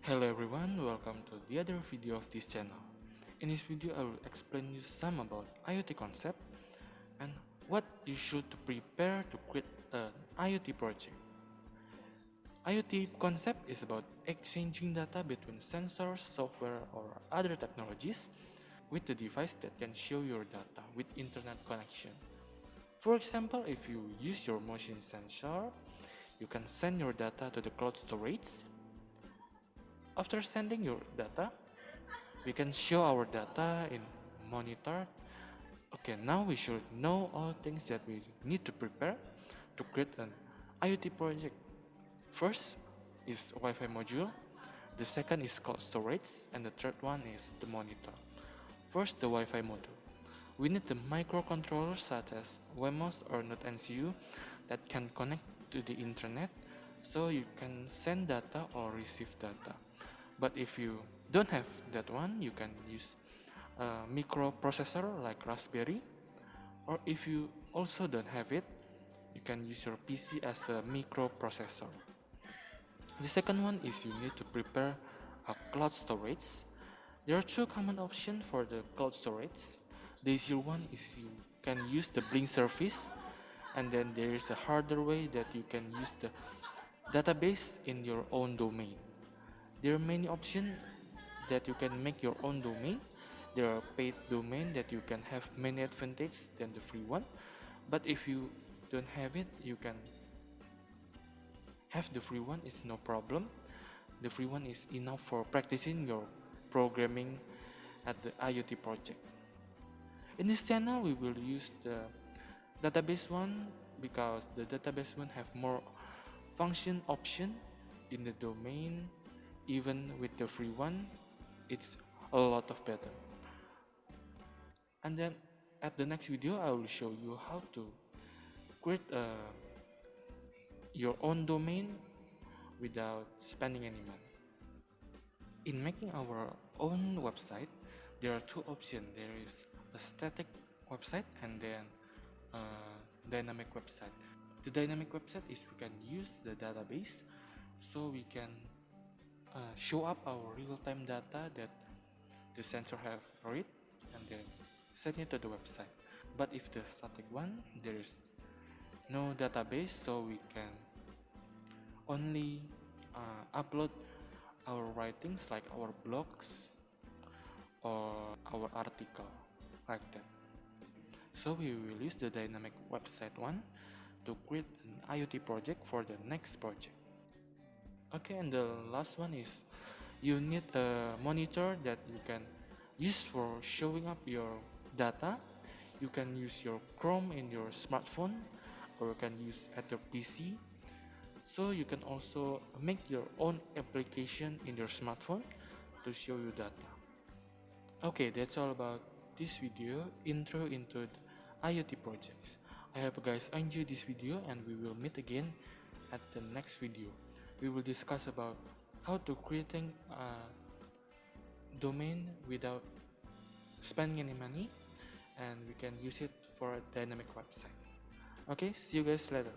Hello everyone, welcome to the other video of this channel. In this video I will explain you some about IoT concept and what you should prepare to create an IoT project. IoT concept is about exchanging data between sensors, software or other technologies with the device that can show your data with internet connection. For example, if you use your motion sensor, you can send your data to the cloud storage. After sending your data, we can show our data in monitor. Okay, now we should know all things that we need to prepare to create an IoT project. First is Wi-Fi module, the second is cloud storage, and the third one is the monitor. First, the Wi-Fi module. We need the microcontrollers such as Wemos or Node MCU that can connect to the internet so you can send data or receive data. But if you don't have that one, you can use a microprocessor like Raspberry, or if you also don't have it, you can use your PC as a microprocessor. The second one is you need to prepare a cloud storage. There are two common options for the cloud storage. The easier one is you can use the Blink service, and then there is a harder way that you can use the database in your own domain. There are many options that you can make your own domain. There are paid domain that you can have many advantages than the free one. But if you don't have it, you can have the free one. It's no problem. The free one is enough for practicing your programming at the IoT project. In this channel, we will use the database one because the database one have more function option in the domain. Even with the free one, it's a lot of better. And then at the next video, I will show you how to create your own domain without spending any money. In making our own website, there are two options. There is a static website and then a dynamic website. The dynamic website is we can use the database so we can show up our real-time data that the sensor have read and then send it to the website. But if the static one, there is no database, so we can only upload our writings like our blogs or our article like that. So we will use the dynamic website one to create an IoT project for the next project. Okay, and the last one is you need a monitor that you can use for showing up your data. You can use your Chrome in your smartphone or you can use at your PC. So you can also make your own application in your smartphone to show you data. Okay, that's all about this video, intro into the IoT projects. I hope you guys enjoyed this video and we will meet again at the next video. We will discuss about how to creating a domain without spending any money, and we can use it for a dynamic website. Okay, see you guys later.